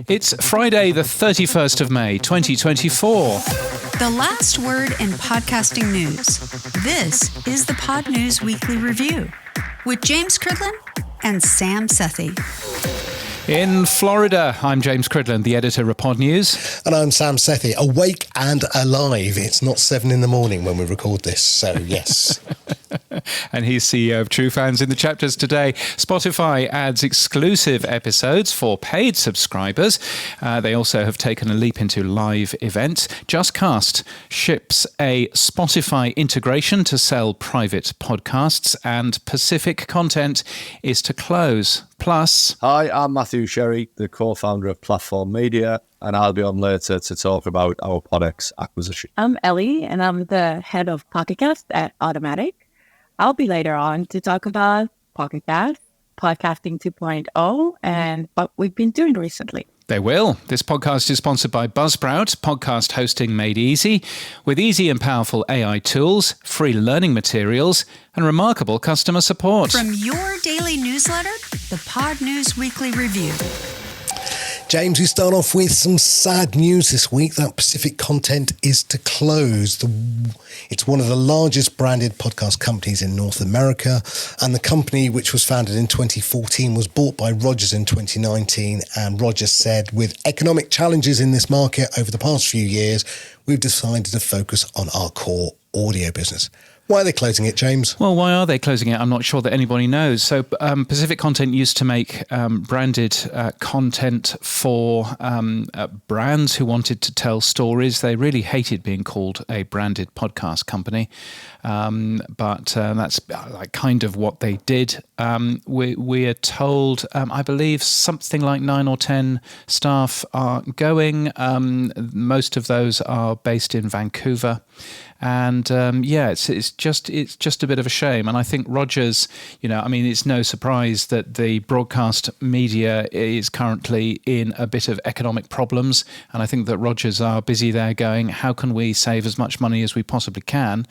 It's Friday, the 31st of May, 2024. The last word in podcasting news. This is the Pod News Weekly Review with James Cridland and Sam Sethi. In Florida, I'm James Cridland, the editor of Pod News. And I'm Sam Sethi, awake and alive. It's not 7 a.m. when we record this, so yes. And he's CEO of True Fans in the Chapters today. Spotify adds exclusive episodes for paid subscribers. They also have taken a leap into live events. JustCast ships a Spotify integration to sell private podcasts, and Pacific Content is to close. Plus... Hi, I'm Matthew Sherry, the co-founder of Platform Media, and I'll be on later to talk about our PodX acquisition. I'm Ellie, and I'm the head of podcast at Automatic. I'll be later on to talk about PodX, Podcasting 2.0, and what we've been doing recently. They will. This podcast is sponsored by Buzzsprout, podcast hosting made easy, with easy and powerful AI tools, free learning materials, and remarkable customer support. From your daily newsletter, the Pod News Weekly Review. James, we start off with some sad news this week. That Pacific Content is to close. It's one of the largest branded podcast companies in North America, and the company, which was founded in 2014, was bought by Rogers in 2019, and Rogers said, with economic challenges in this market over the past few years, we've decided to focus on our core audio business. Why are they closing it, James? Well, why are they closing it? I'm not sure that anybody knows. So Pacific Content used to make branded content for brands who wanted to tell stories. They really hated being called a branded podcast company. But that's like kind of what they did. We are told, I believe, something like 9 or 10 staff are going. Most of those are based in Vancouver. And it's just a bit of a shame. And I think Rogers, it's no surprise that the broadcast media is currently in a bit of economic problems. And I think that Rogers are busy there going, how can we save as much money as we possibly can?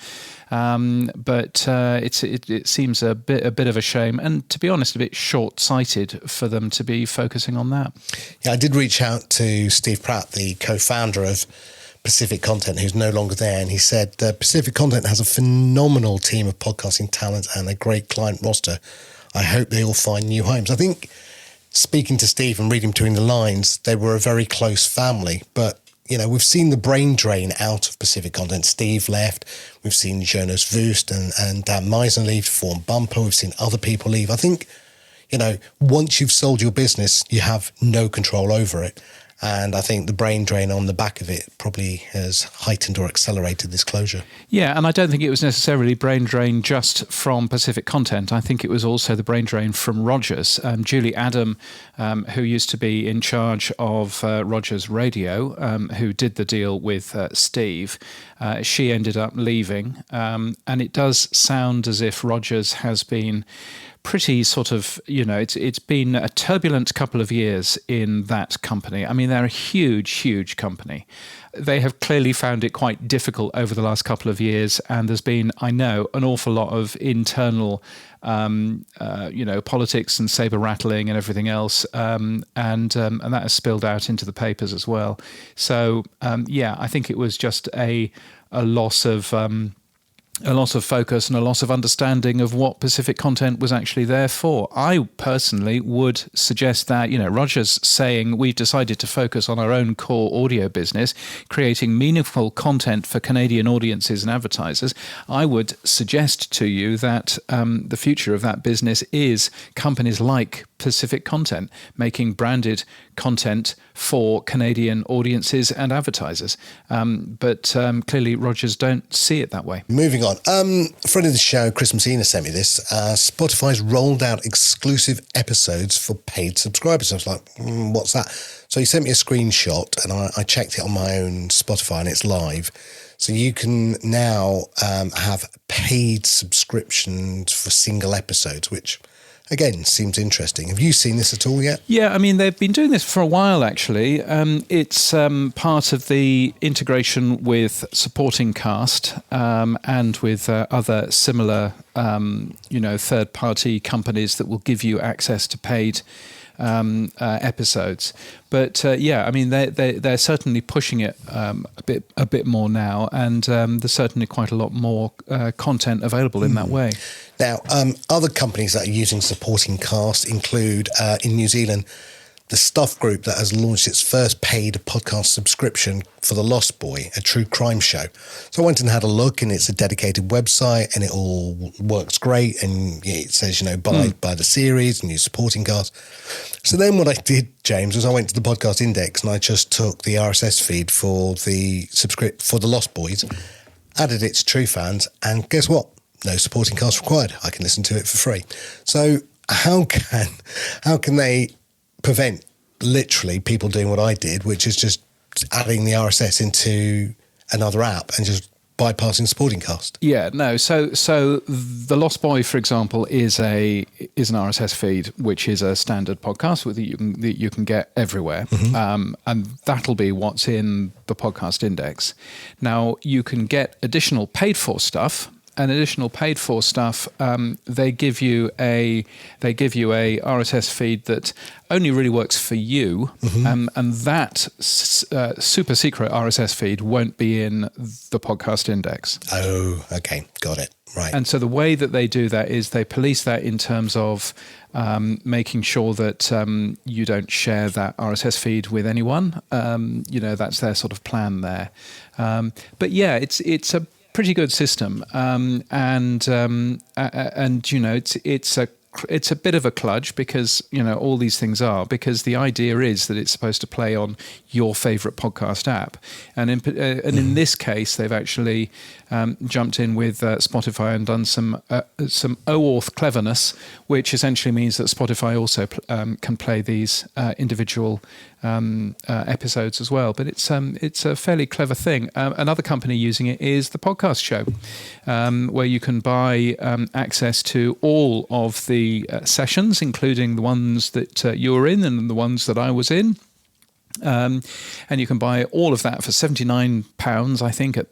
But it seems a bit of a shame, and to be honest, a bit short-sighted for them to be focusing on that. Yeah, I did reach out to Steve Pratt, the co-founder of Pacific Content, who's no longer there, and he said Pacific Content has a phenomenal team of podcasting talent and a great client roster. I hope they all find new homes. I think, speaking to Steve and reading between the lines, they were a very close family, but we've seen the brain drain out of Pacific Content. Steve left. We've seen Jonas Voost and Dan Meisen leave to form Bumper. We've seen other people leave. I think, once you've sold your business, you have no control over it. And I think the brain drain on the back of it probably has heightened or accelerated this closure. Yeah, and I don't think it was necessarily brain drain just from Pacific Content. I think it was also the brain drain from Rogers. Julie Adam, who used to be in charge of Rogers Radio, who did the deal with Steve, she ended up leaving. And it does sound as if Rogers has been pretty sort of, it's been a turbulent couple of years in that company. I mean, they're a huge, huge company. They have clearly found it quite difficult over the last couple of years, and there's been, I know, an awful lot of internal, politics and saber rattling and everything else, and that has spilled out into the papers as well. So, I think it was just a loss of focus and a loss of understanding of what Pacific Content was actually there for. I personally would suggest that, Rogers saying we've decided to focus on our own core audio business, creating meaningful content for Canadian audiences and advertisers. I would suggest to you that the future of that business is companies like Pacific Content, making branded content for Canadian audiences and advertisers. But clearly Rogers don't see it that way. Moving on. A friend of the show, Chris Messina, sent me this. Spotify's rolled out exclusive episodes for paid subscribers. I was like, what's that? So he sent me a screenshot, and I checked it on my own Spotify, and it's live. So you can now have paid subscriptions for single episodes, which again seems interesting. Have you seen this at all yet? Yeah, I mean, they've been doing this for a while, actually. It's part of the integration with supporting cast and with other similar, third-party companies that will give you access to paid episodes. But yeah, I mean, they're certainly pushing it a bit more now, and there's certainly quite a lot more content available in that way. Now, other companies that are using Supporting Cast include, in New Zealand, the Stuff Group that has launched its first paid podcast subscription for The Lost Boy, a true crime show. So I went and had a look, and it's a dedicated website, and it all works great. And it says, buy the series and use Supporting Cast. So then what I did, James, was I went to the Podcast Index and I just took the RSS feed for The Lost Boys, added it to True Fans, and guess what? No Supporting Cast required. I can listen to it for free. So how can they prevent literally people doing what I did, which is just adding the RSS into another app and just bypassing Supporting Cast? Yeah, no. So The Lost Boy, for example, is an RSS feed, which is a standard podcast that you can get everywhere, and that'll be what's in the Podcast Index. Now you can get additional paid for stuff. And additional paid for stuff, they give you a RSS feed that only really works for you, and that super secret RSS feed won't be in the Podcast Index. Oh, okay, got it. Right. And so the way that they do that is they police that in terms of making sure that you don't share that RSS feed with anyone. That's their sort of plan there. But yeah, it's a pretty good system, and it's a bit of a kludge because all these things are, because the idea is that it's supposed to play on your favorite podcast app, and in this case they've actually jumped in with Spotify and done some OAuth cleverness, which essentially means that Spotify also can play these individual episodes as well. But it's a fairly clever thing. Another company using it is the Podcast Show, where you can buy access to all of the sessions, including the ones that you were in and the ones that I was in. And you can buy all of that for £79, I think, at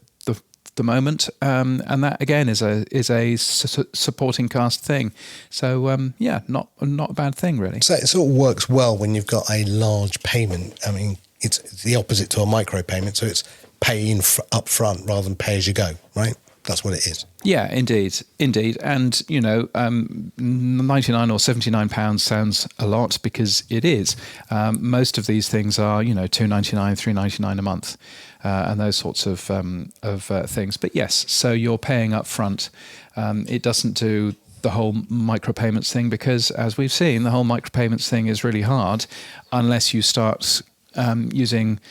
the moment, and that again is a Supporting Cast thing. So not a bad thing really. So it sort of works well when you've got a large payment. I mean, it's the opposite to a micro payment, so it's pay up front rather than pay as you go, right? That's what it is. Yeah, indeed. And, £99 or £79 sounds a lot, because it is. Most of these things are, $2.99, $3.99 a month, and those sorts of things. But yes, so you're paying up front. It doesn't do the whole micropayments thing, because, as we've seen, the whole micropayments thing is really hard unless you start using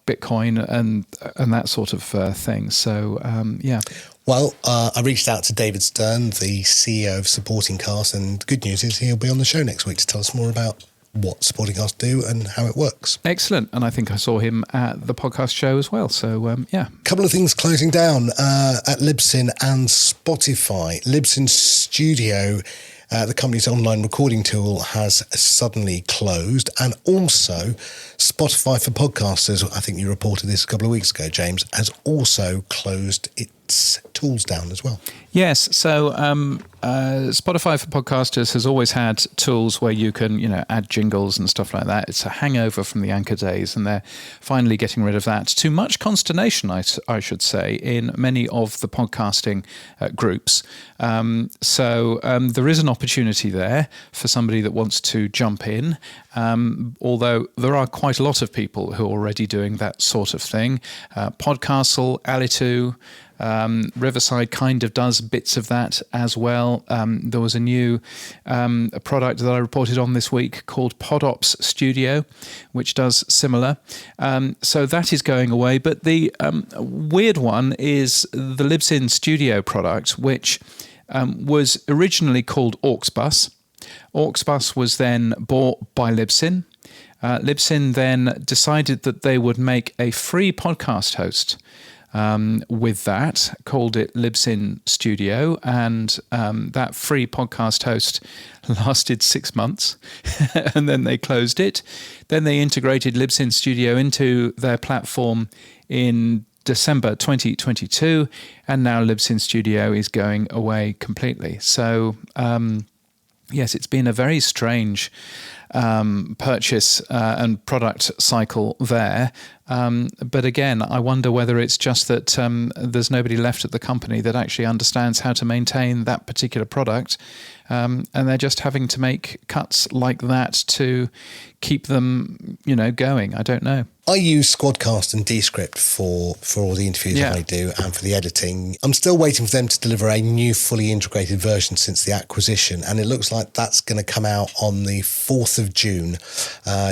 Bitcoin and that sort of thing. So, yeah. Well, I reached out to David Stern, the CEO of Supporting Cast, and the good news is he'll be on the show next week to tell us more about what Supporting Cast do and how it works. Excellent. And I think I saw him at the podcast show as well. So, yeah. A couple of things closing down at Libsyn and Spotify. Libsyn Studio, the company's online recording tool, has suddenly closed, and also Spotify for Podcasters, I think you reported this a couple of weeks ago, James, has also closed its tools down as well. Yes, so Spotify for Podcasters has always had tools where you can, add jingles and stuff like that. It's a hangover from the Anchor days, and they're finally getting rid of that, to much consternation, I should say, in many of the podcasting groups. So there is an opportunity there for somebody that wants to jump in, although there are quite a lot of people who are already doing that sort of thing. Podcastle, Alitu, Riverside kind of does bits of that as well. There was a new a product that I reported on this week called PodOps Studio, which does similar. So that is going away. But the weird one is the Libsyn Studio product, which was originally called AUXBus. AUXBus was then bought by Libsyn. Libsyn then decided that they would make a free podcast host with that, called it Libsyn Studio, and that free podcast host lasted 6 months, and then they closed it. Then they integrated Libsyn Studio into their platform in December 2022, and now Libsyn Studio is going away completely. So yes, it's been a very strange purchase and product cycle there. But again, I wonder whether it's just that there's nobody left at the company that actually understands how to maintain that particular product. And they're just having to make cuts like that to keep them, going. I don't know. I use Squadcast and Descript for all the interviews I do and for the editing. I'm still waiting for them to deliver a new fully integrated version since the acquisition, and it looks like that's going to come out on the 4th of June.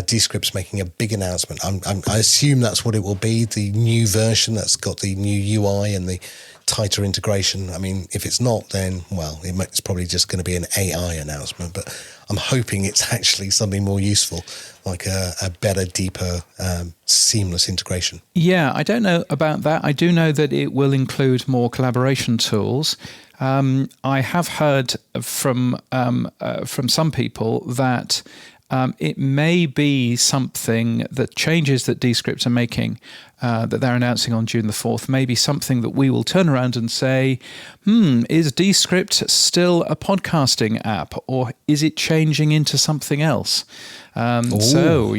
Descript's making a big announcement. I assume that's what it will be, the new version that's got the new UI and the tighter integration. I mean, if it's not, then, well, it's probably just going to be an AI announcement, but I'm hoping it's actually something more useful, like a better, deeper, seamless integration. Yeah, I don't know about that. I do know that it will include more collaboration tools. I have heard from some people that it may be something that changes that Descript are making, that they're announcing on June the 4th, may be something that we will turn around and say, is Descript still a podcasting app, or is it changing into something else? So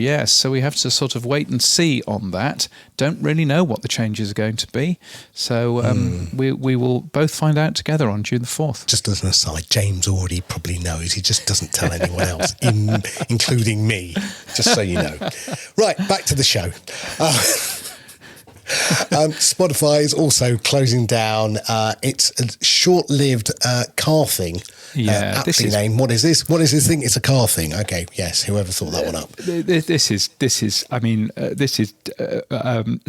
we have to sort of wait and see on that. Don't really know what the changes are going to be. So we will both find out together on June the 4th. Just as an aside, James already probably knows. He just doesn't tell anyone else, including me, just so you know. Right, back to the show. Spotify is also closing down its short-lived car thing. Yeah, aptly named. What is this? What is this thing? It's a car thing. Okay, yes. Whoever thought that one up? This is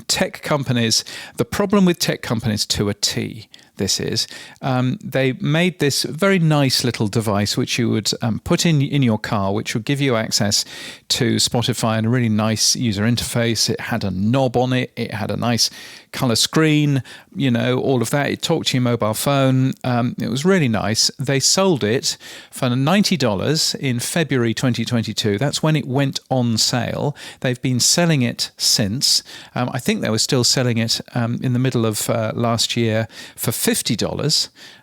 tech companies. The problem with tech companies to a T. This is, they made this very nice little device which you would put in your car, which would give you access to Spotify and a really nice user interface. It had a knob on it. It had a nice color screen, all of that. It talked to your mobile phone. It was really nice. They sold it for $90 in February 2022. That's when it went on sale. They've been selling it since. I think they were still selling it in the middle of last year for $50.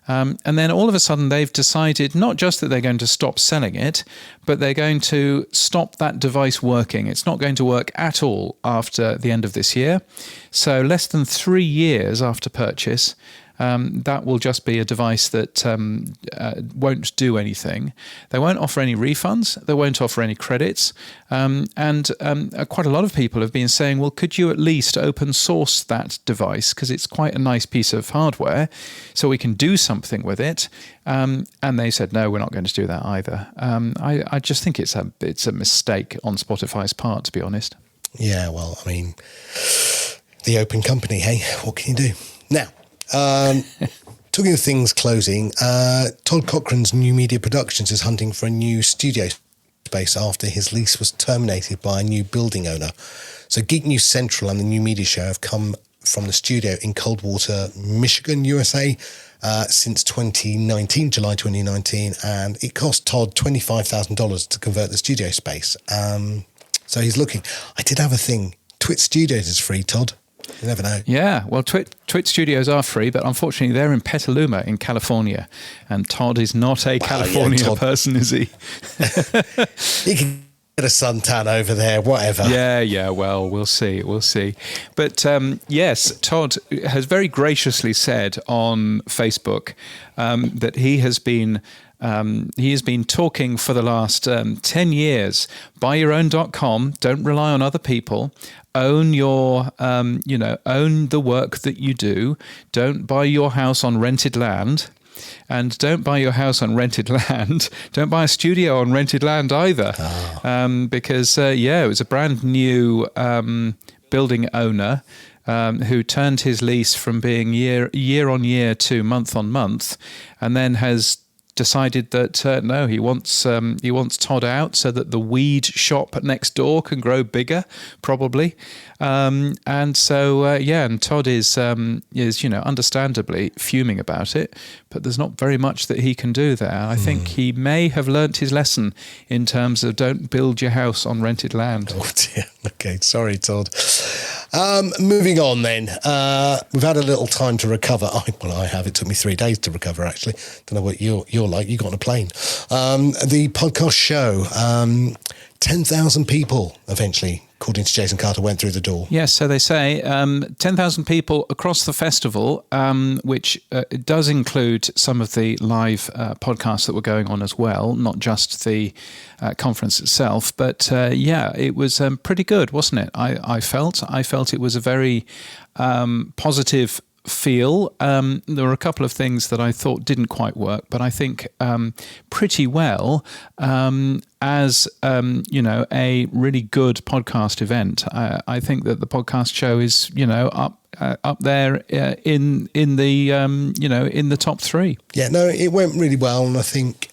And then all of a sudden they've decided not just that they're going to stop selling it, but they're going to stop that device working. It's not going to work at all after the end of this year. So less than 3 years after purchase, that will just be a device that won't do anything. They won't offer any refunds. They won't offer any credits. And quite a lot of people have been saying, well, could you at least open source that device? Because it's quite a nice piece of hardware, so we can do something with it. And they said, no, we're not going to do that either. I just think it's a mistake on Spotify's part, to be honest. Yeah, well, I mean, the open company, hey, what can you do? Now, talking of things closing, Todd Cochran's New Media Productions is hunting for a new studio space after his lease was terminated by a new building owner. So Geek News Central and the New Media Show have come from the studio in Coldwater, Michigan, USA, since 2019, July 2019, and it cost Todd $25,000 to convert the studio space. So he's looking. I did have a thing. Twit Studios is free, Todd. You never know. Yeah, well, Twit Studios are free, but unfortunately they're in Petaluma in California, and Todd is not a California person, is he? He can get a suntan over there, whatever. Yeah, well, we'll see. But yes, Todd has very graciously said on Facebook that he has been talking for the last 10 years. Buy your own.com. Don't rely on other people. Own your, own the work that you do. Don't buy your house on rented land. And don't buy your house on rented land. Don't buy a studio on rented land either. Because, it was a brand new building owner who turned his lease from being year on year to month on month, and then has decided that no, he wants Todd out so that the weed shop next door can grow bigger, probably. And Todd is understandably fuming about it, but there's not very much that he can do there. I think he may have learnt his lesson in terms of don't build your house on rented land. Oh dear. Okay, sorry, Todd. Moving on then. We've had a little time to recover. I have. It took me 3 days to recover, actually. Don't know what you're like. You got on a plane. The podcast show, 10,000 people eventually, according to Jason Carter, went through the door. Yes, so they say 10,000 people across the festival, which does include some of the live podcasts that were going on as well, not just the conference itself. But it was pretty good, wasn't it? I felt it was a very positive feel. There were a couple of things that I thought didn't quite work, but I think pretty well as a really good podcast event. I think that the podcast show is up there in the top 3. Yeah, no, it went really well, and I think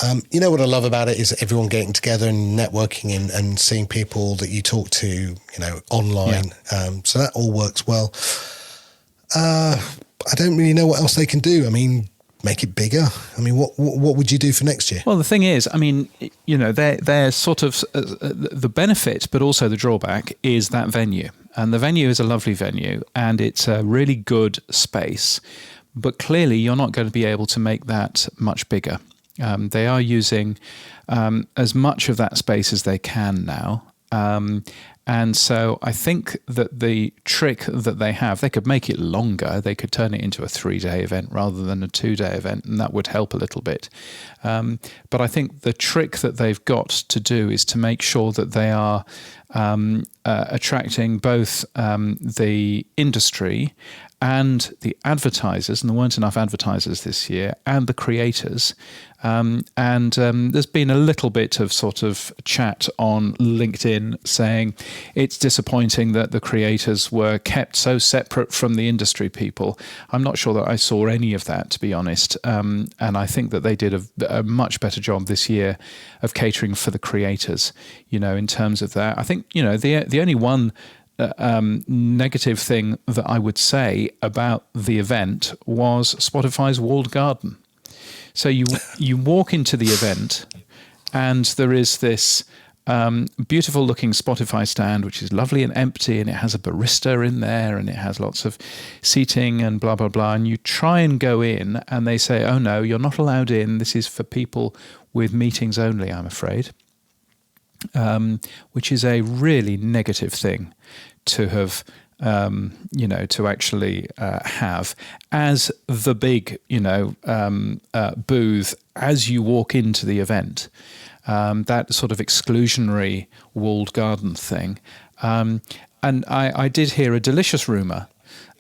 what I love about it is everyone getting together and networking and seeing people that you talk to, online. Yeah. So that all works well. I don't really know what else they can do. I mean, make it bigger. I mean, what would you do for next year? Well, the thing is, I mean, they're sort of the benefit, but also the drawback is that venue. And the venue is a lovely venue, and it's a really good space. But clearly, you're not going to be able to make that much bigger. They are using as much of that space as they can now. And so I think that the trick that they have, they could make it longer. They could turn it into a 3-day event rather than a 2-day event, and that would help a little bit. But I think the trick that they've got to do is to make sure that they are attracting both the industry and the advertisers, and there weren't enough advertisers this year, and the creators. There's been a little bit of sort of chat on LinkedIn saying it's disappointing that the creators were kept so separate from the industry people. I'm not sure that I saw any of that, to be honest. And I think that they did a much better job this year of catering for the creators, in terms of that. I think, the only one negative thing that I would say about the event was Spotify's walled garden. So you walk into the event, and there is this beautiful looking Spotify stand, which is lovely and empty, and it has a barista in there, and it has lots of seating and blah, blah, blah. And you try and go in, and they say, oh no, you're not allowed in. This is for people with meetings only, I'm afraid. Which is a really negative thing to have, to actually have as the big, booth as you walk into the event. That sort of exclusionary walled garden thing. And I did hear a delicious rumour.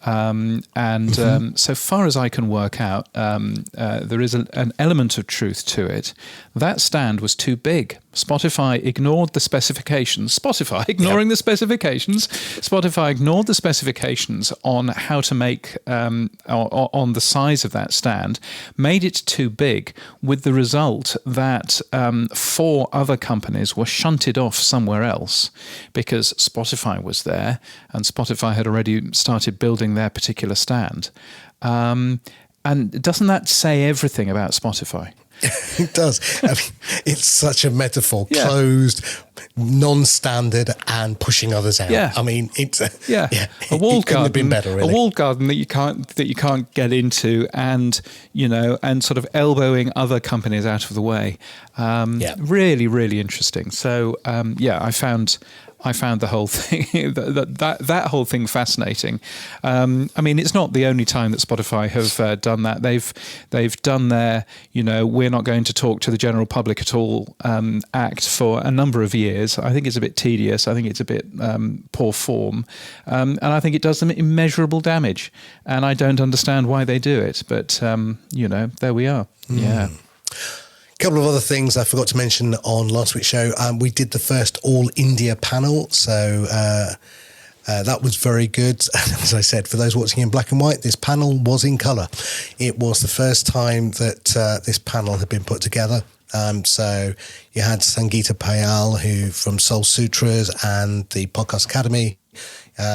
So far as I can work out, there is an element of truth to it. That stand was too big. Spotify ignored the specifications. Spotify ignored the specifications on how to make, on the size of that stand, made it too big, with the result that 4 other companies were shunted off somewhere else because Spotify was there and Spotify had already started building their particular stand. And doesn't that say everything about Spotify? It does. I mean, it's such a metaphor, closed, non-standard, and pushing others out. Yeah. I mean, it's a walled garden. Have been better, really. A walled garden that you can't get into, and and sort of elbowing other companies out of the way. Really, really interesting. So I found the whole thing that whole thing fascinating. I mean, it's not the only time that Spotify have done that. They've done their we're not going to talk to the general public at all act for a number of years. I think it's a bit tedious. I think it's a bit poor form, and I think it does them immeasurable damage. And I don't understand why they do it, but there we are. Yeah. A couple of other things I forgot to mention on last week's show. We did the first All India panel, so that was very good. As I said, for those watching in black and white, this panel was in colour. It was the first time that this panel had been put together. So you had Sangeeta Payal, who from Soul Sutras and the Podcast Academy,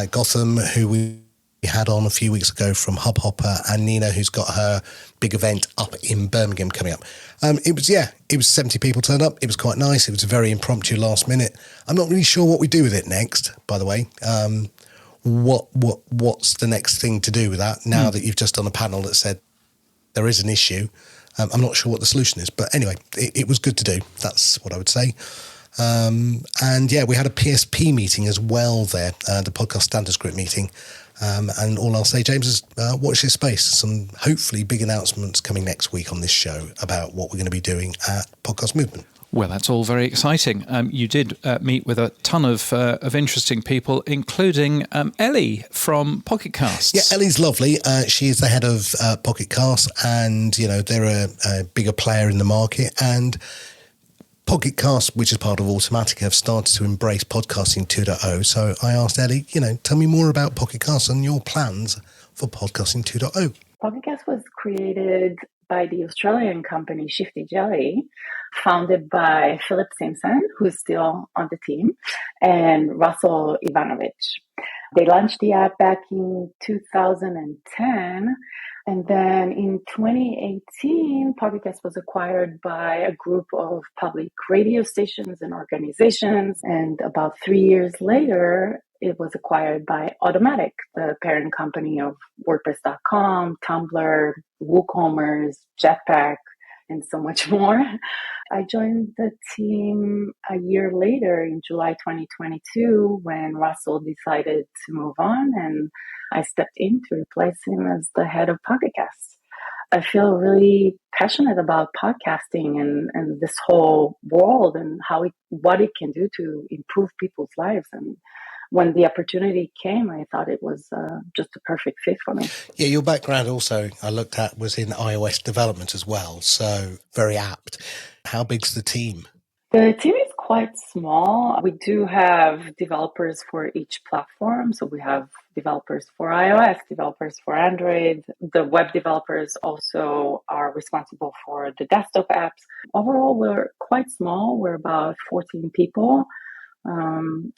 Gotham, who we had on a few weeks ago from Hubhopper, and Nina, who's got her big event up in Birmingham coming up. It was 70 people turned up. It was quite nice. It was a very impromptu last minute. I'm not really sure what we do with it next, by the way. what's the next thing to do with that now that you've just done a panel that said there is an issue? I'm not sure what the solution is, but anyway, it was good to do. That's what I would say. And yeah, we had a PSP meeting as well there, the Podcast Standards Group meeting. And all I'll say, James, is watch this space. Some hopefully big announcements coming next week on this show about what we're going to be doing at Podcast Movement. Well, that's all very exciting. You did meet with a ton of interesting people, including Ellie from Pocket Casts. Yeah, Ellie's lovely. She is the head of Pocket Casts, and they're a bigger player in the market. And Pocket Casts, which is part of Automatica, have started to embrace Podcasting 2.0. So I asked Ellie, tell me more about Pocket Casts and your plans for Podcasting 2.0. Pocket Cast was created by the Australian company Shifty Jelly, founded by Philip Simpson, who's still on the team, and Russell Ivanovich. They launched the app back in 2010, and then in 2018, Pocket Cast was acquired by a group of public radio stations and organizations, and about 3 years later, it was acquired by Automatic, the parent company of WordPress.com, Tumblr, WooCommerce, Jetpack, and so much more. I joined the team a year later in July 2022 when Russell decided to move on, and I stepped in to replace him as the head of Pocket Casts. I feel really passionate about podcasting and this whole world and what it can do to improve people's lives. And when the opportunity came, I thought it was just a perfect fit for me. Yeah, your background also, I looked at, was in iOS development as well, so very apt. How big's the team? The team is quite small. We do have developers for each platform. So we have developers for iOS, developers for Android. The web developers also are responsible for the desktop apps. Overall, we're quite small. We're about 14 people.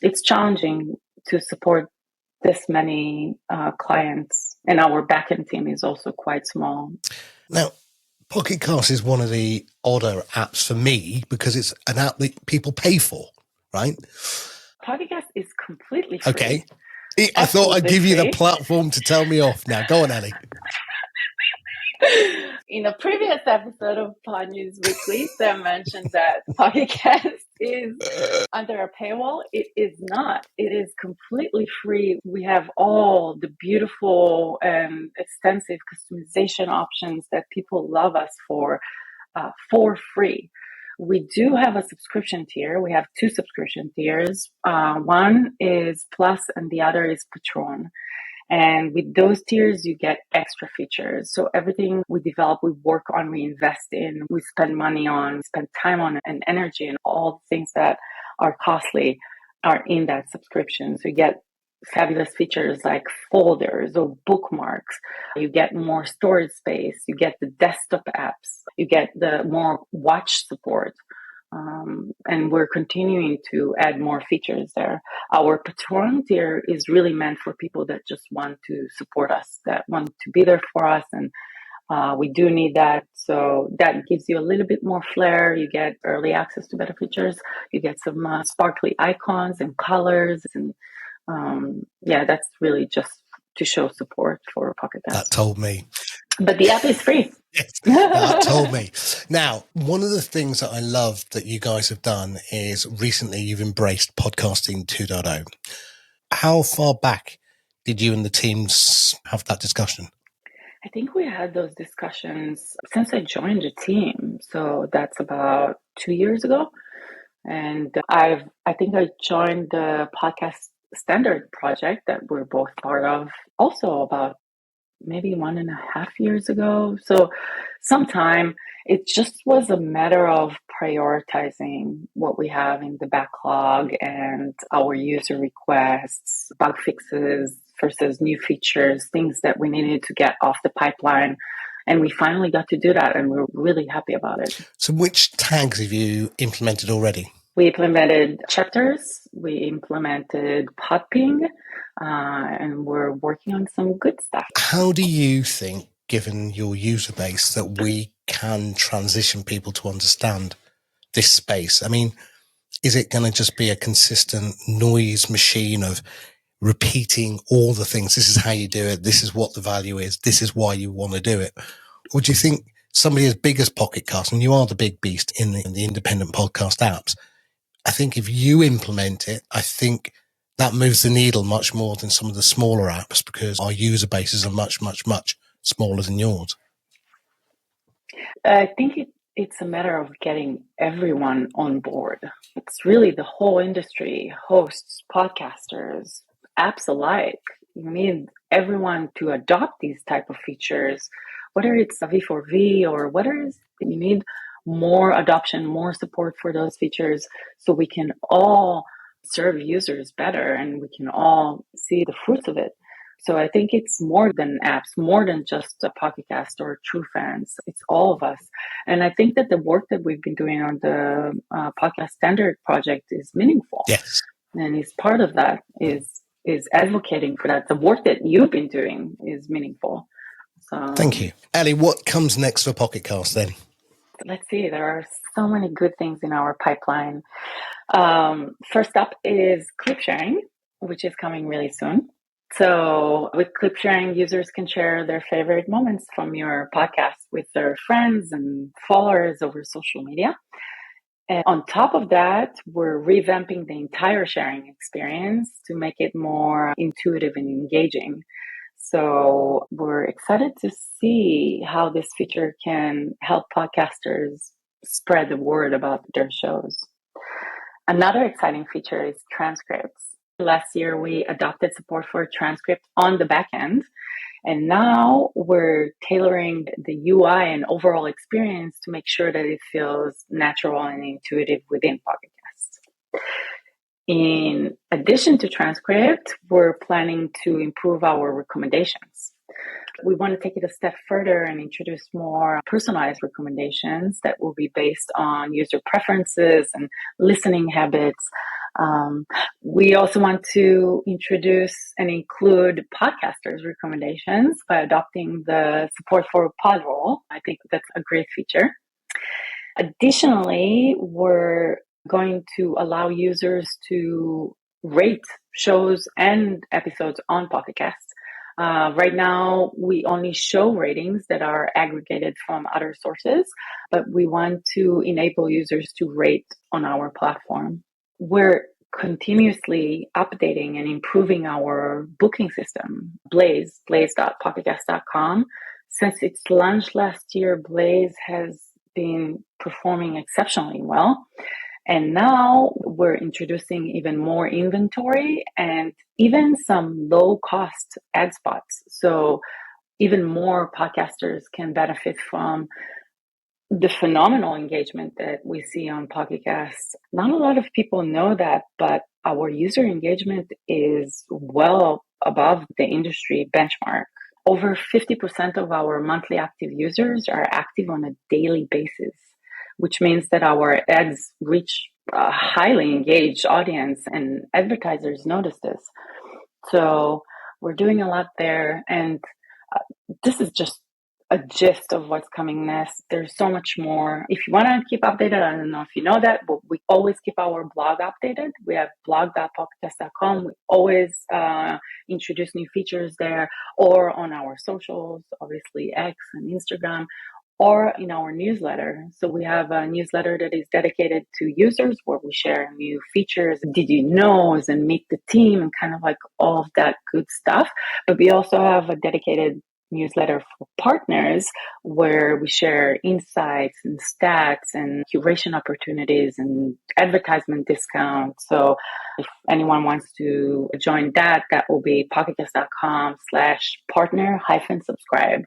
It's challenging to support this many clients, and our backend team is also quite small. Now, Pocket Cast is one of the odder apps for me because it's an app that people pay for, right? Pocket Cast is completely free. Okay. I thought I'd give you the platform to tell me off. Now, go on, Ellie. In a previous episode of Pod News Weekly, Sam mentioned that Pocket Cast is under a paywall. It is not. It is completely free. We have all the beautiful and extensive customization options that people love us for free. We do have a subscription tier. We have two subscription tiers. One is Plus and the other is Patron. And with those tiers, you get extra features. So everything we develop, we work on, we invest in, we spend money on, spend time on, and energy, and all the things that are costly are in that subscription. So you get fabulous features like folders or bookmarks. You get more storage space. You get the desktop apps. You get the more watch support. And we're continuing to add more features there. Our Patron tier is really meant for people that just want to support us, that want to be there for us. And we do need that. So that gives you a little bit more flair. You get early access to better features. You get some sparkly icons and colors. And that's really just to show support for Pocket Cast. That told me. But the app is free. Yes, that told me. Now, one of the things that I love that you guys have done is recently you've embraced Podcasting 2.0. How far back did you and the teams have that discussion? I think we had those discussions since I joined the team. So that's about 2 years ago. And I think I joined the Podcast Standard project that we're both part of also about maybe 1.5 years ago. So sometime it just was a matter of prioritizing what we have in the backlog and our user requests, bug fixes versus new features, things that we needed to get off the pipeline. And we finally got to do that, and we're really happy about it. So which tags have you implemented already? We implemented chapters, we implemented Podping, and we're working on some good stuff. How do you think, given your user base, that we can transition people to understand this space? I mean, is it going to just be a consistent noise machine of repeating all the things. This is how you do it. This is what the value is. This is why you want to do it. Or do you think somebody as big as Pocket Cast, and you are the big beast in the independent podcast apps, I think if you implement it, I think that moves the needle much more than some of the smaller apps, because our user bases are much, much, much smaller than yours. I think it's a matter of getting everyone on board. It's really the whole industry, hosts, podcasters, apps alike. You need everyone to adopt these type of features, whether it's a V4V or whether it's, you need more adoption, more support for those features so we can all serve users better and we can all see the fruits of it. So I think it's more than apps, more than just a Pocket Cast or True Fans. It's all of us. And I think that the work that we've been doing on the Podcast Standard project is meaningful. Yes. And it's part of that is advocating for that. The work that you've been doing is meaningful. So thank you. Ellie, what comes next for Pocket Cast then? Let's see. There are so many good things in our pipeline. First up is clip sharing, which is coming really soon. So with clip sharing, users can share their favorite moments from your podcast with their friends and followers over social media. And on top of that, we're revamping the entire sharing experience to make it more intuitive and engaging. So we're excited to see how this feature can help podcasters spread the word about their shows. Another exciting feature is transcripts. Last year, we adopted support for transcript on the back end, and now we're tailoring the UI and overall experience to make sure that it feels natural and intuitive within Pocket Cast. In addition to transcript, we're planning to improve our recommendations. We want to take it a step further and introduce more personalized recommendations that will be based on user preferences and listening habits. We also want to introduce and include podcasters' recommendations by adopting the support for Podroll. I think that's a great feature. Additionally, we're going to allow users to rate shows and episodes on Pocket Cast. Right now, we only show ratings that are aggregated from other sources, but we want to enable users to rate on our platform. We're continuously updating and improving our booking system, blaze.pocketcast.com. Since its launch last year, Blaze has been performing exceptionally well. And now we're introducing even more inventory and even some low-cost ad spots. So even more podcasters can benefit from the phenomenal engagement that we see on Pocket Cast. Not a lot of people know that, but our user engagement is well above the industry benchmark. Over 50% of our monthly active users are active on a daily basis, which means that our ads reach a highly engaged audience and advertisers notice this. So we're doing a lot there. And this is just a gist of what's coming next. There's so much more. If you want to keep updated, I don't know if you know that, but we always keep our blog updated. We have blog.pocketcast.com. We always introduce new features there, or on our socials, obviously X and Instagram, or in our newsletter. So we have a newsletter that is dedicated to users where we share new features, did you knows, and meet the team, and kind of like all of that good stuff. But we also have a dedicated newsletter for partners where we share insights and stats and curation opportunities and advertisement discounts. So if anyone wants to join that, that will be pocketcast.com/partner-subscribe.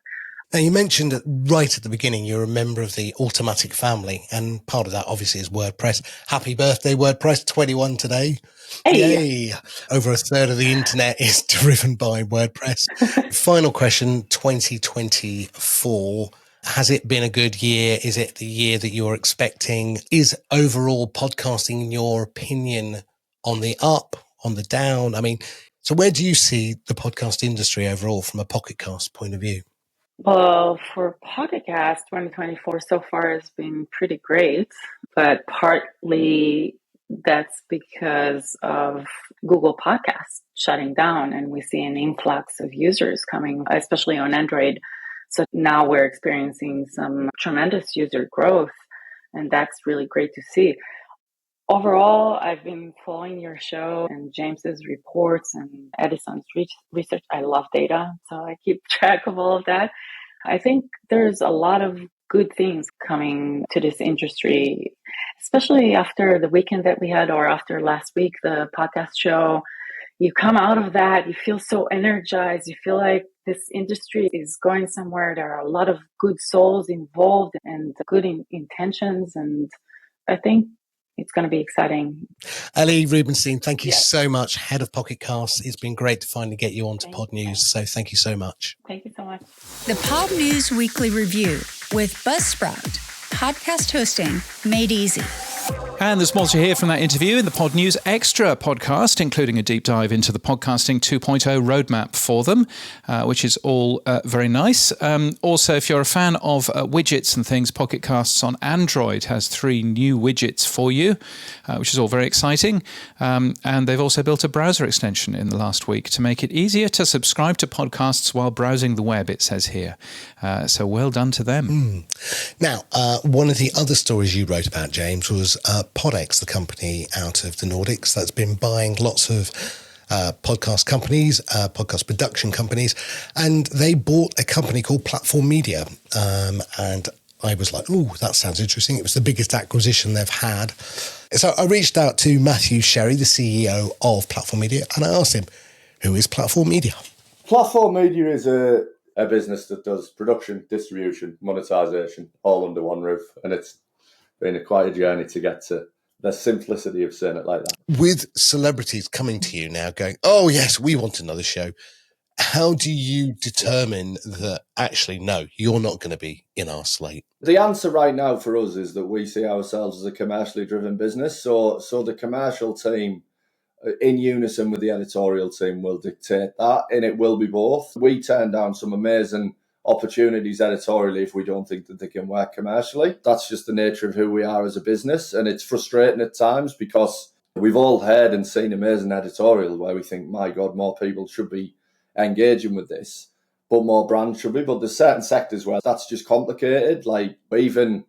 Now, you mentioned that right at the beginning, you're a member of the Automatic family, and part of that obviously is WordPress. Happy birthday, WordPress, 21 today. Hey. Yay. Over a third of the internet is driven by WordPress. Final question, 2024. Has it been a good year? Is it the year that you're expecting? Is overall podcasting, in your opinion, on the up, on the down? I mean, so where do you see the podcast industry overall from a Pocket Cast point of view? Well, for Pocket Cast, 2024 so far has been pretty great, but partly that's because of Google Podcasts shutting down, and we see an influx of users coming, especially on Android. So now we're experiencing some tremendous user growth, and that's really great to see. Overall, I've been following your show and James's reports and Edison's research. I love data, so I keep track of all of that. I think there's a lot of good things coming to this industry, especially after the weekend that we had, or after last week, the podcast show. You come out of that, you feel so energized. You feel like this industry is going somewhere. There are a lot of good souls involved and good intentions. And I think it's going to be exciting. Ellie Rubenstein, thank you Yes. so much, head of Pocket Casts. It's been great to finally get you onto Pod News. So thank you so much. Thank you so much. The Pod News Weekly Review with Buzzsprout. Podcast hosting made easy. And there's more to hear from that interview in the Pod News Extra podcast, including a deep dive into the podcasting 2.0 roadmap for them, which is all very nice. Also, if you're a fan of widgets and things, Pocket Casts on Android has 3 new widgets for you, which is all very exciting. And they've also built a browser extension in the last week to make it easier to subscribe to podcasts while browsing the web, it says here. So well done to them. Now, one of the other stories you wrote about, James, was PodX, the company out of the Nordics that's been buying lots of podcast companies, podcast production companies, and they bought a company called Platform Media. And I was like, oh, that sounds interesting. It was the biggest acquisition they've had. So I reached out to Matthew Sherry, the CEO of Platform Media, and I asked him, who is Platform Media? Platform Media is a business that does production, distribution, monetization, all under one roof. And it's been quite a journey to get to the simplicity of saying it like that. With celebrities coming to you now going, oh, yes, we want another show. How do you determine that actually, no, you're not going to be in our slate? The answer right now for us is that we see ourselves as a commercially driven business. So the commercial team, in unison with the editorial team, will dictate that, and it will be both. We turn down some amazing opportunities editorially if we don't think that they can work commercially. That's just the nature of who we are as a business, and it's frustrating at times because we've all heard and seen amazing editorial where we think, my God, more people should be engaging with this, but more brands should be. But there's certain sectors where that's just complicated. Like even,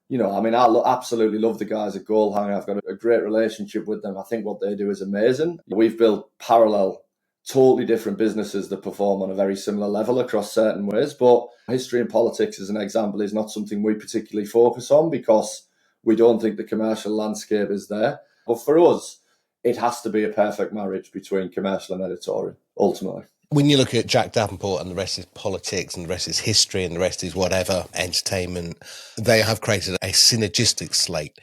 I absolutely love the guys at Goalhanger. I've got a great relationship with them. I think what they do is amazing. We've built parallel, totally different businesses that perform on a very similar level across certain ways. But history and politics, as an example, is not something we particularly focus on because we don't think the commercial landscape is there. But for us, it has to be a perfect marriage between commercial and editorial, ultimately. When you look at Jack Davenport and the rest is politics and the rest is history and the rest is whatever, entertainment, they have created a synergistic slate.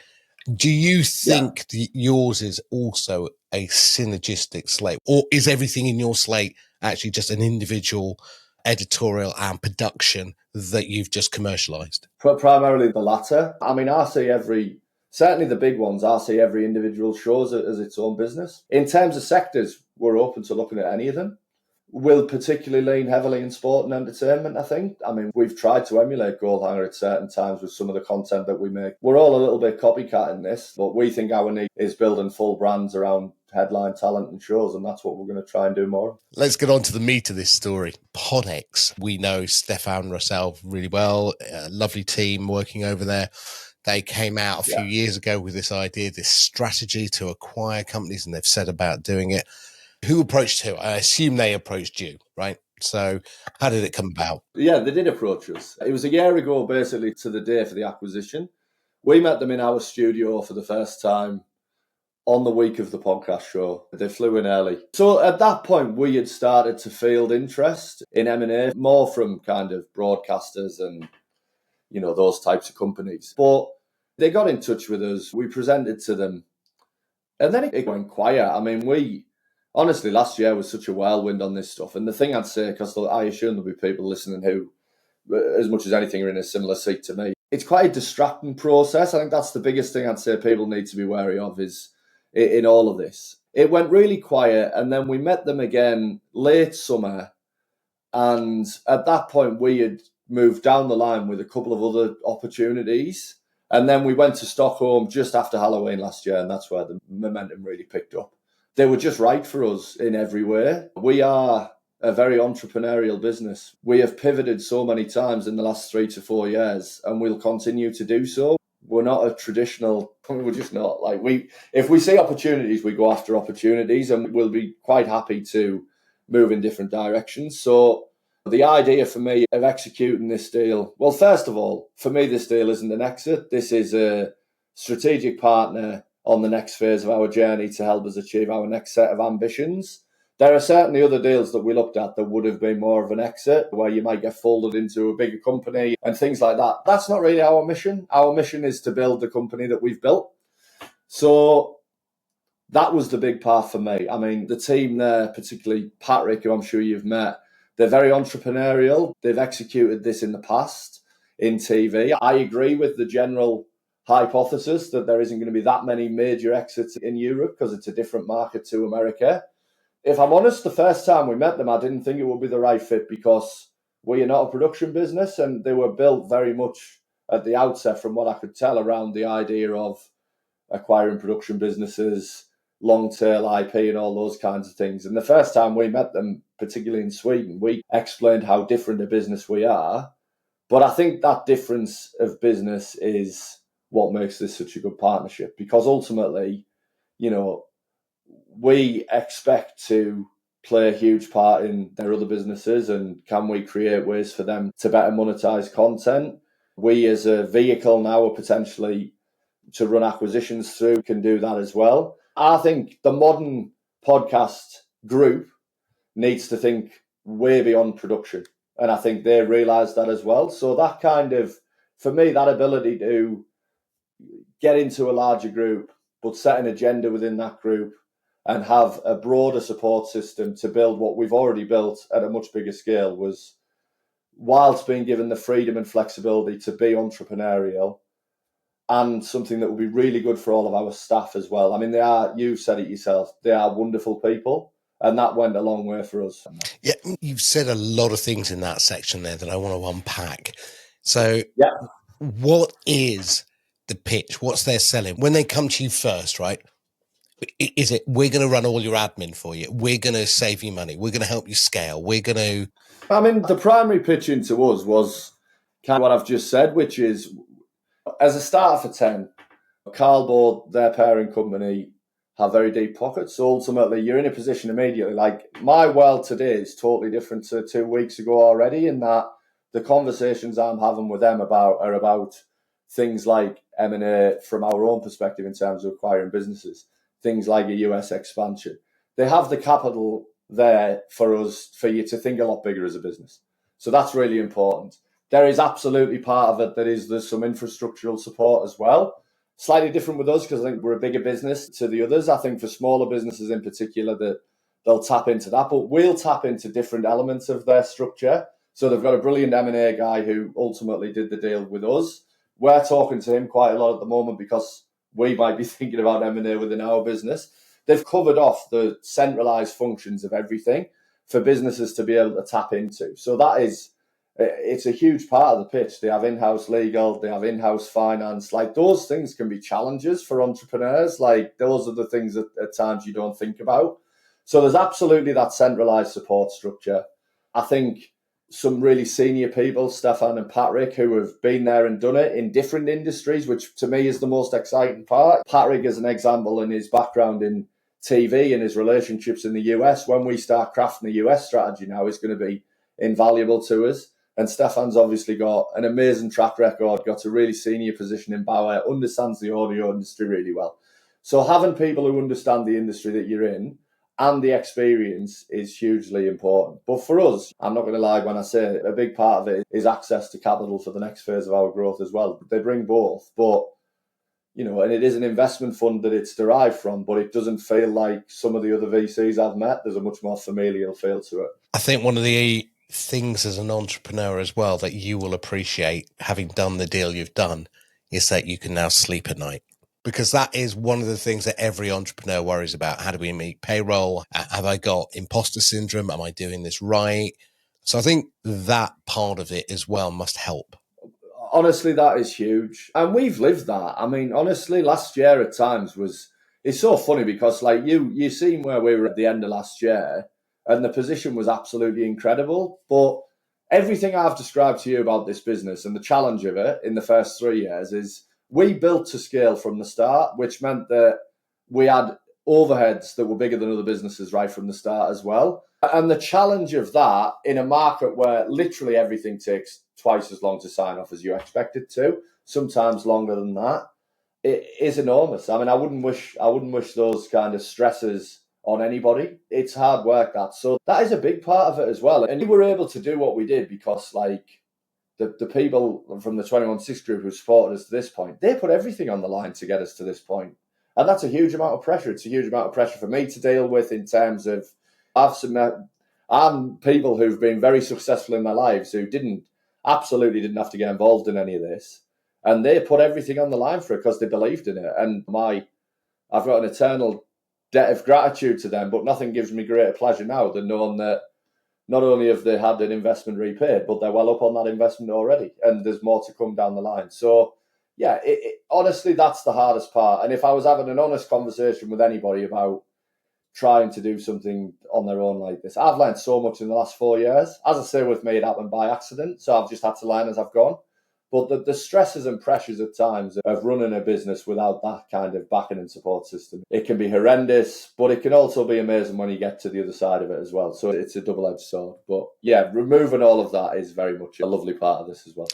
Do you think that yours is also a synergistic slate, or is everything in your slate actually just an individual editorial and production that you've just commercialized? Primarily the latter. I mean, certainly the big ones, I see every individual show as its own business. In terms of sectors, we're open to looking at any of them. We'll particularly lean heavily in sport and entertainment, I think. I mean, we've tried to emulate Goalhanger at certain times with some of the content that we make. We're all a little bit copycat in this, but we think our need is building full brands around headline talent and shows, and that's what we're going to try and do more. Let's get on to the meat of this story. PodX. We know Stefan Russell really well, a lovely team working over there. They came out a few years ago with this idea, this strategy to acquire companies, and they've said about doing it. Who approached who? I assume they approached you, right? So how did it come about? Yeah, they did approach us. It was a year ago, basically, to the day for the acquisition. We met them in our studio for the first time on the week of the podcast show. They flew in early. So at that point, we had started to field interest in M&A, more from kind of broadcasters and, those types of companies. But they got in touch with us. We presented to them. And then it went quiet. I mean, honestly, last year was such a whirlwind on this stuff. And the thing I'd say, because I assume there'll be people listening who, as much as anything, are in a similar seat to me, it's quite a distracting process. I think that's the biggest thing I'd say people need to be wary of is in all of this. It went really quiet, and then we met them again late summer. And at that point, we had moved down the line with a couple of other opportunities. And then we went to Stockholm just after Halloween last year, and that's where the momentum really picked up. they were just right for us in every way. We are a very entrepreneurial business. We have pivoted so many times in the last 3 to 4 years, and we'll continue to do so. We're not a traditional, we're just not. If we see opportunities, we go after opportunities, and we'll be quite happy to move in different directions. So the idea for me of executing this deal, well, first of all, for me, this deal isn't an exit. This is a strategic partner on the next phase of our journey to help us achieve our next set of ambitions. There are certainly other deals that we looked at that would have been more of an exit, where you might get folded into a bigger company and things like that. That's not really our mission. Our mission is to build the company that we've built. So that was the big part for me. I mean, the team there, particularly Patrick, who I'm sure you've met, they're very entrepreneurial. They've executed this in the past in TV. I agree with the general hypothesis that there isn't going to be that many major exits in Europe because it's a different market to America. If I'm honest, the first time we met them, I didn't think it would be the right fit because we are not a production business, and they were built very much at the outset, from what I could tell, around the idea of acquiring production businesses, long-tail IP and all those kinds of things. And the first time we met them, particularly in Sweden, we explained how different a business we are. But I think that difference of business is what makes this such a good partnership, because ultimately, you know, we expect to play a huge part in their other businesses, and can we create ways for them to better monetize content? We as a vehicle now, are potentially to run acquisitions through, can do that as well. I think the modern podcast group needs to think way beyond production, and I think they realise that as well. So that kind of, for me, that ability to get into a larger group, but set an agenda within that group and have a broader support system to build what we've already built at a much bigger scale, was, whilst being given the freedom and flexibility to be entrepreneurial, and something that will be really good for all of our staff as well. I mean, you've said it yourself, they are wonderful people, and that went a long way for us. Yeah, you've said a lot of things in that section there that I want to unpack. So yeah, what is the pitch? What's their selling? When they come to you first, right? Is it, we're going to run all your admin for you, we're going to save you money, we're going to help you scale, we're going to... I mean, the primary pitch into us was kind of what I've just said, which is, as a starter for 10, Carlboard, their parent company, have very deep pockets. So ultimately, you're in a position immediately. Like, my world today is totally different to 2 weeks ago already, in that the conversations I'm having with them are about things like M&A from our own perspective in terms of acquiring businesses, things like a US expansion. They have the capital there for you to think a lot bigger as a business. So that's really important. There is absolutely part of it there's some infrastructural support as well. Slightly different with us because I think we're a bigger business to the others. I think for smaller businesses in particular, that they'll tap into that, but we'll tap into different elements of their structure. So they've got a brilliant M&A guy who ultimately did the deal with us. We're talking to him quite a lot at the moment because we might be thinking about M&A within our business. They've covered off the centralized functions of everything for businesses to be able to tap into. So it's a huge part of the pitch. They have in-house legal, they have in-house finance. Like, those things can be challenges for entrepreneurs. Like, those are the things that at times you don't think about. So there's absolutely that centralized support structure. I think some really senior people, Stefan and Patrick, who have been there and done it in different industries, which to me is the most exciting part. Patrick, as an example, in his background in TV and his relationships in the US, when we start crafting the US strategy now, is going to be invaluable to us. And Stefan's obviously got an amazing track record, got a really senior position in Bauer, understands the audio industry really well. So having people who understand the industry that you're in and the experience is hugely important. But for us, I'm not going to lie when I say a big part of it is access to capital for the next phase of our growth as well. They bring both, but, you know, and it is an investment fund that it's derived from, but it doesn't feel like some of the other VCs I've met. There's a much more familial feel to it. I think one of the things as an entrepreneur as well that you will appreciate, having done the deal you've done, is that you can now sleep at night. Because that is one of the things that every entrepreneur worries about. How do we meet payroll? Have I got imposter syndrome? Am I doing this right? So I think that part of it as well must help. Honestly, that is huge. And we've lived that. I mean, honestly, last year at times was it's so funny because like you seen where we were at the end of last year, and the position was absolutely incredible. But everything I've described to you about this business and the challenge of it in the first 3 years is we built to scale from the start, which meant that we had overheads that were bigger than other businesses right from the start as well. And the challenge of that in a market where literally everything takes twice as long to sign off as you expect it to, sometimes longer than that, it is enormous. I mean, I wouldn't wish those kind of stresses on anybody. It's hard work, that. So that is a big part of it as well. And we were able to do what we did because like the people from the 21/6 group who supported us to this point, they put everything on the line to get us to this point. And that's a huge amount of pressure. It's a huge amount of pressure for me to deal with in terms of I'm people who've been very successful in their lives who absolutely didn't have to get involved in any of this. And they put everything on the line for it because they believed in it. And I've got an eternal debt of gratitude to them, but nothing gives me greater pleasure now than knowing that not only have they had an investment repaid, but they're well up on that investment already. And there's more to come down the line. So yeah, honestly, that's the hardest part. And if I was having an honest conversation with anybody about trying to do something on their own like this, I've learned so much in the last 4 years. As I say, with me, it happened by accident. So I've just had to learn as I've gone. But the stresses and pressures at times of running a business without that kind of backing and support system, it can be horrendous, but it can also be amazing when you get to the other side of it as well. So it's a double-edged sword. But yeah, removing all of that is very much a lovely part of this as well.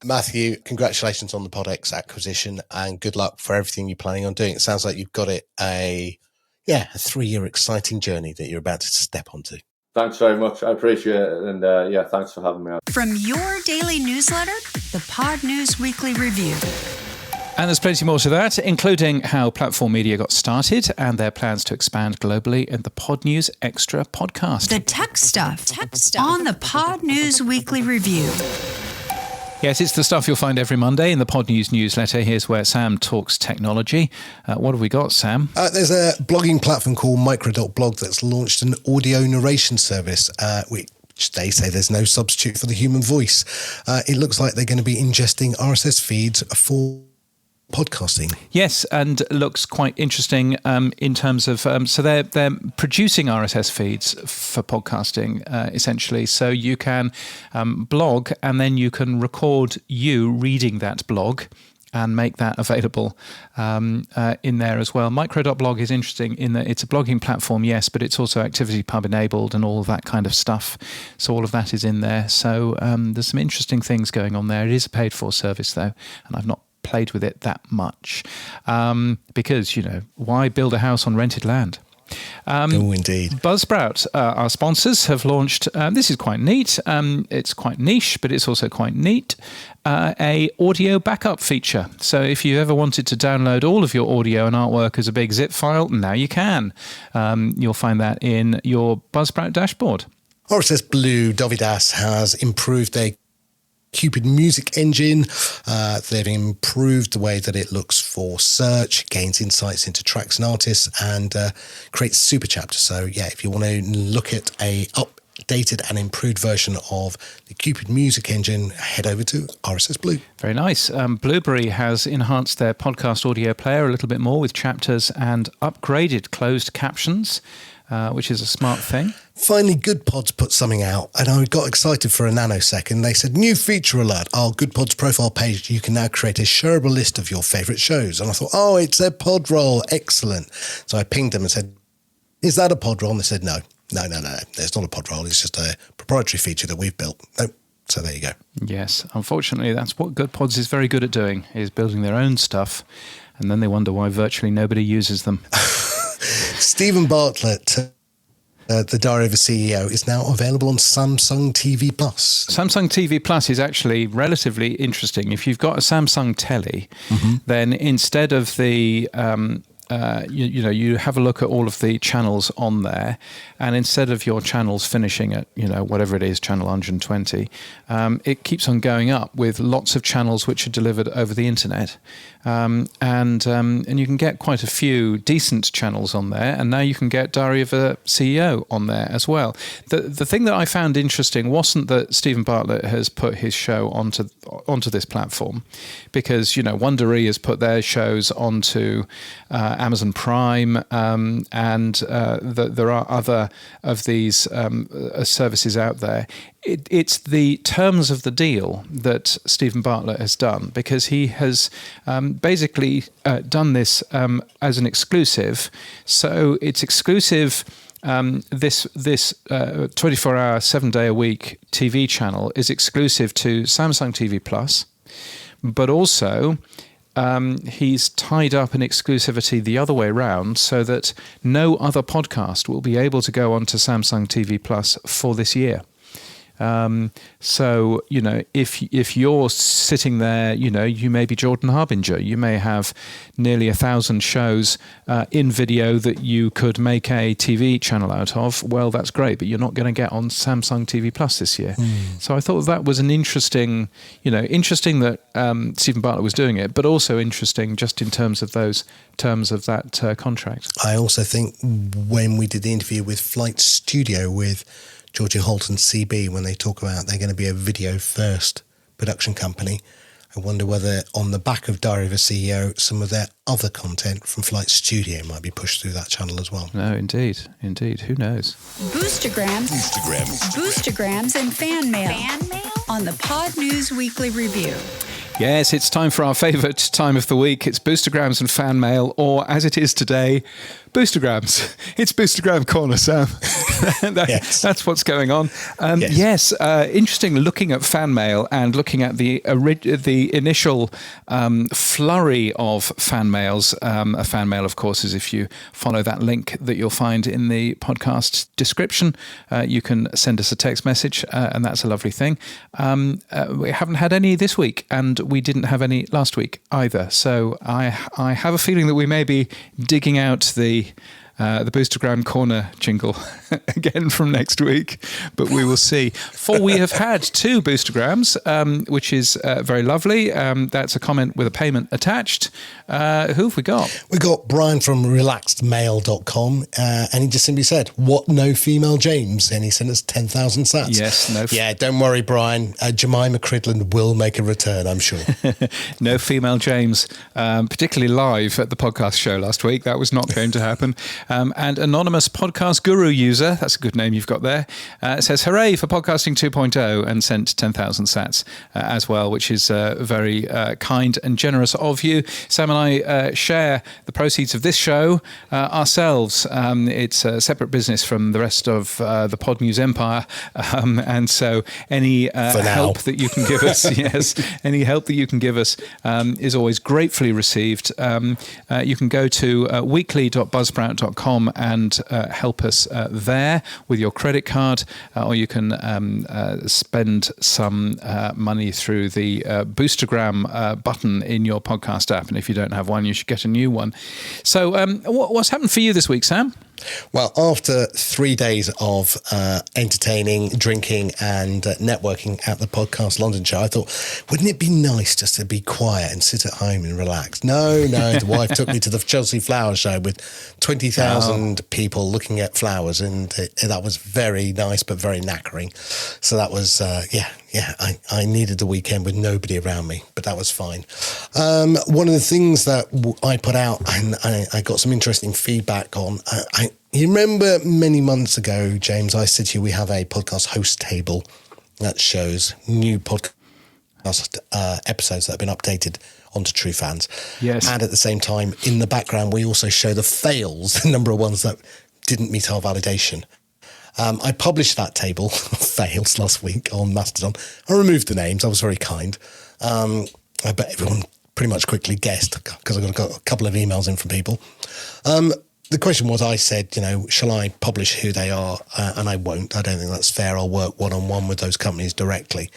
Matthew, congratulations on the PodX acquisition and good luck for everything you're planning on doing. It sounds like you've got a 3-year exciting journey that you're about to step onto. Thanks very much. I appreciate it. And thanks for having me on. From your daily newsletter, the Pod News Weekly Review. And there's plenty more to that, including how Platform Media got started and their plans to expand globally in the Pod News Extra podcast. The tech stuff on the Pod News Weekly Review. Yes, it's the stuff you'll find every Monday in the Pod News newsletter. Here's where Sam talks technology. What have we got, Sam? There's a blogging platform called Micro.blog that's launched an audio narration service, which they say there's no substitute for the human voice. It looks like they're going to be ingesting RSS feeds for podcasting. Yes, and looks quite interesting in terms of so they're producing RSS feeds for podcasting essentially. So you can blog and then you can record you reading that blog and make that available in there as well. Micro.blog is interesting in that it's a blogging platform, yes, but it's also ActivityPub enabled and all of that kind of stuff. So all of that is in there. So there's some interesting things going on there. It is a paid for service though, and I've not played with it that much because, why build a house on rented land? Oh, indeed. Buzzsprout, our sponsors, have launched, this is quite neat, it's quite niche, but it's also quite neat, a audio backup feature. So if you ever wanted to download all of your audio and artwork as a big zip file, now you can. You'll find that in your Buzzsprout dashboard. RSS Blue, Dovidas has improved their Cupid music engine. They've improved the way that it looks for search, gains insights into tracks and artists, and creates super chapters. So yeah, if you want to look at a updated and improved version of the Cupid music engine, head over to RSS Blue. Very nice. Blueberry has enhanced their podcast audio player a little bit more with chapters and upgraded closed captions, which is a smart thing. Finally, GoodPods put something out, and I got excited for a nanosecond. They said, new feature alert, our GoodPods profile page, you can now create a shareable list of your favourite shows. And I thought, oh, it's a pod roll, excellent. So I pinged them and said, is that a pod roll? And they said, no, it's not a pod roll, it's just a proprietary feature that we've built. Nope. So there you go. Yes, unfortunately, that's what GoodPods is very good at doing, is building their own stuff, and then they wonder why virtually nobody uses them. Stephen Bartlett, the Diary of a CEO, is now available on Samsung TV Plus. Samsung TV Plus is actually relatively interesting. If you've got a Samsung telly, then instead of the you have a look at all of the channels on there, and instead of your channels finishing at whatever it is, channel 120, it keeps on going up with lots of channels which are delivered over the internet, and you can get quite a few decent channels on there. And now you can get Diary of a CEO on there as well. The thing that I found interesting wasn't that Stephen Bartlett has put his show onto this platform, because Wondery has put their shows onto Amazon Prime, and there are other of these services out there. It's the terms of the deal that Stephen Bartlett has done, because he has basically done this as an exclusive. So it's exclusive. This 24-hour, 7-day-a-week TV channel is exclusive to Samsung TV Plus, but also he's tied up an exclusivity the other way around, so that no other podcast will be able to go onto Samsung TV Plus for this year. So, if you're sitting there, you may be Jordan Harbinger. You may have nearly 1,000 shows in video that you could make a TV channel out of. Well, that's great, but you're not going to get on Samsung TV Plus this year. So I thought that was an interesting that Stephen Bartlett was doing it, but also interesting just in terms of those terms of that contract. I also think when we did the interview with Flight Studio with Georgia Holt and CB, when they talk about they're going to be a video-first production company, I wonder whether on the back of Diary of a CEO, some of their other content from Flight Studio might be pushed through that channel as well. No, indeed. Who knows? Boostergrams and fan mail on the Pod News Weekly Review. Yes, it's time for our favourite time of the week. It's Boostergrams and fan mail, or as it is today, Boostergrams. It's Boostergram Corner, Sam. Yes. That's what's going on. Yes, interesting looking at fan mail and looking at the initial flurry of fan mails. A fan mail, of course, is if you follow that link that you'll find in the podcast description, you can send us a text message, and that's a lovely thing. We haven't had any this week, and we didn't have any last week either. So I have a feeling that we may be digging out the Boostergram Corner jingle again from next week, but we will see. For we have had 2 Boostergrams, which is very lovely. That's a comment with a payment attached. Who have we got? We got Brian from relaxedmail.com, and he just simply said, "What, no female James?" And he sent us 10,000 sats. Yes, no. Yeah, don't worry, Brian. Jemima Cridland will make a return, I'm sure. No female James, particularly live at the podcast show last week. That was not going to happen. And Anonymous Podcast Guru User, that's a good name you've got there, says, "Hooray for Podcasting 2.0, and sent 10,000 sats as well, which is very kind and generous of you. Sam and I share the proceeds of this show ourselves. It's a separate business from the rest of the Pod News empire. And so any help that you can give us, any help that you can give us is always gratefully received. You can go to weekly.buzzsprout.com and help us there with your credit card, or you can spend some money through the Boostergram button in your podcast app. And if you don't have one, you should get a new one. So what's happened for you this week, Sam? Well, after 3 days of entertaining, drinking and networking at the Podcast London show, I thought, wouldn't it be nice just to be quiet and sit at home and relax? No, the wife took me to the Chelsea Flower Show with 20,000 people looking at flowers, and that was very nice but very knackering. So that was, I needed the weekend with nobody around me, but that was fine. One of the things that I put out, and I got some interesting feedback on, you remember many months ago, James, I said to you, we have a podcast host table that shows new podcast episodes that have been updated onto True Fans. Yes. And at the same time, in the background, we also show the fails, the number of ones that didn't meet our validation. I published that table of fails last week on Mastodon. I removed the names. I was very kind. I bet everyone pretty much quickly guessed, because I got a couple of emails in from people. The question was, I said, shall I publish who they are? And I won't. I don't think that's fair. I'll work one-on-one with those companies directly.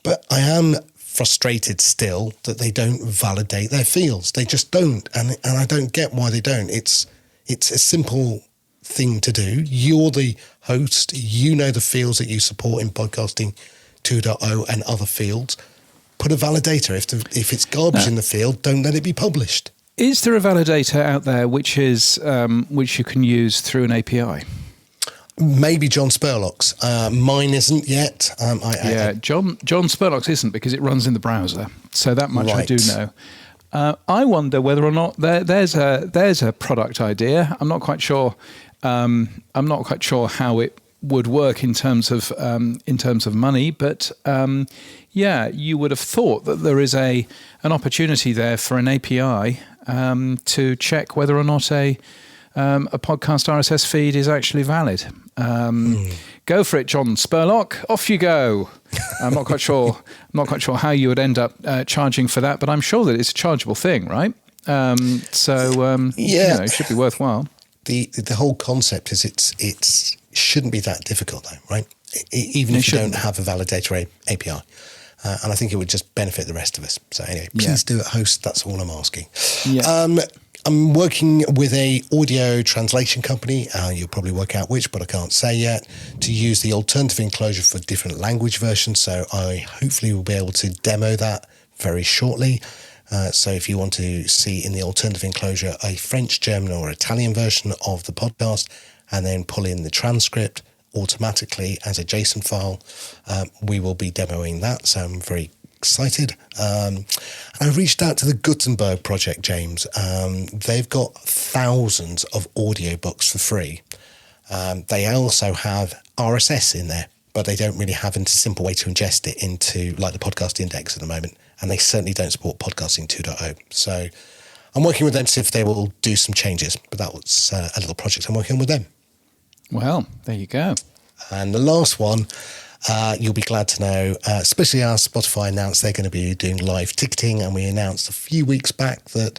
But I am frustrated still that they don't validate their fields. They just don't. And I don't get why they don't. It's a simple thing to do. You're the host. You know the fields that you support in Podcasting 2.0 and other fields. Put a validator. If it's garbage in the field, don't let it be published. Is there a validator out there which you can use through an API? Maybe John Spurlock's. Mine isn't yet. John Spurlock's isn't, because it runs in the browser. So that much I do know. I wonder whether or not there's a product idea. I'm not quite sure. I'm not quite sure how it would work in terms of money, but you would have thought that there is an opportunity there for an API to check whether or not a podcast RSS feed is actually valid. Go for it, John Spurlock. Off you go. I'm not quite sure how you would end up charging for that, but I'm sure that it's a chargeable thing, right? It should be worthwhile. The whole concept is it shouldn't be that difficult, though, right? Even if you don't have a validator API. And I think it would just benefit the rest of us. So anyway, please do it, host. That's all I'm asking. Yeah. I'm working with a audio translation company. You'll probably work out which, but I can't say yet, to use the alternative enclosure for different language versions. So I hopefully will be able to demo that very shortly. So if you want to see in the alternative enclosure a French, German or Italian version of the podcast, and then pull in the transcript automatically as a JSON file, we will be demoing that. So I'm very excited. I reached out to the Gutenberg project, James. They've got thousands of audiobooks for free. They also have RSS in there, but they don't really have a simple way to ingest it into like the podcast index at the moment. And they certainly don't support podcasting 2.0. So I'm working with them to see if they will do some changes. But that was a little project I'm working on with them. Well, there you go. And the last one, you'll be glad to know, especially as Spotify announced they're going to be doing live ticketing. And we announced a few weeks back that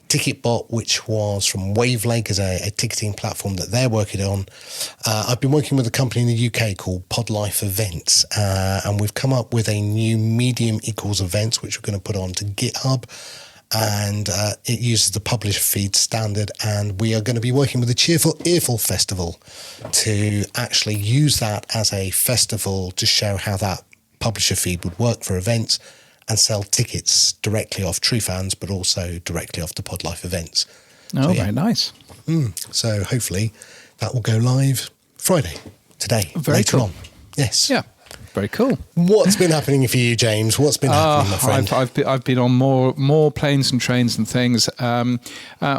TicketBot, which was from Wavelake as a ticketing platform that they're working on. I've been working with a company in the UK called PodLife Events, and we've come up with a new medium equals events, which we're going to put onto GitHub. And it uses the publisher feed standard, and we are going to be working with the Cheerful Earful Festival to actually use that as a festival to show how that publisher feed would work for events and sell tickets directly off True Fans, but also directly off the PodLife Events. Oh, very nice. So hopefully that will go live Friday, today, later on. Yes. Yeah. Very cool. What's been happening for you, James? What's been happening, my friend? I've been on more planes and trains and things. I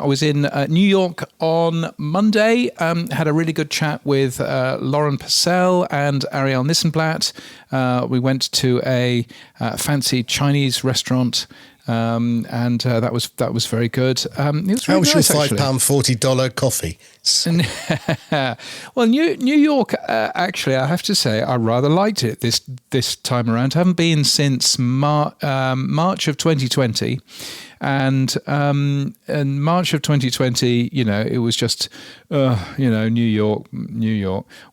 was in New York on Monday. Had a really good chat with Lauren Purcell and Ariel Nissenblatt. We went to a fancy Chinese restaurant. And that was very good. It was How was nice, your $5.40 coffee? Well, New York, actually, I have to say, I rather liked it this time around. I haven't been since March of 2020. And in March of 2020, it was just, New York,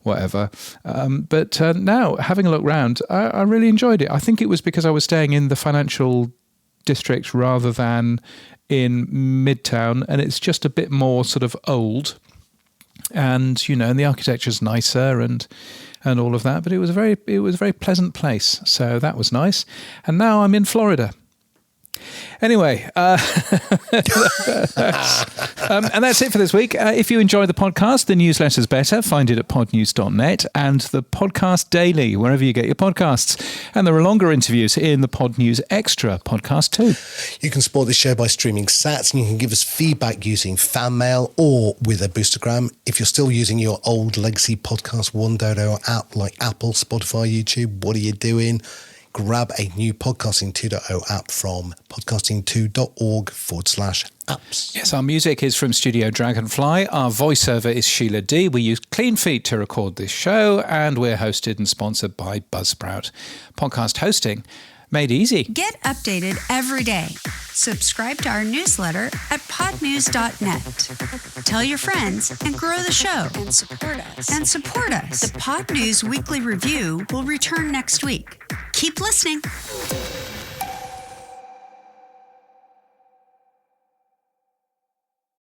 whatever. But now, having a look around, I really enjoyed it. I think it was because I was staying in the financial district rather than in Midtown, and it's just a bit more sort of old, and and the architecture's nicer and all of that. But it was a very pleasant place, so that was nice. And now I'm in Florida. Anyway, and that's it for this week. If you enjoy the podcast, the newsletter's better. Find it at podnews.net and the podcast daily, wherever you get your podcasts. And there are longer interviews in the Pod News Extra podcast too. You can support this show by streaming sats, and you can give us feedback using fanmail or with a boostergram. If you're still using your old legacy podcast 1.0 app like Apple, Spotify, YouTube, what are you doing? Grab a new Podcasting 2.0 app from podcasting2.org/apps. Yes, our music is from Studio Dragonfly. Our voiceover is Sheila D. We use Clean Feed to record this show, and we're hosted and sponsored by Buzzsprout. Podcast hosting made easy. Get updated every day. Subscribe to our newsletter at podnews.net. Tell your friends and grow the show. And support us. The Pod News Weekly Review will return next week. Keep listening.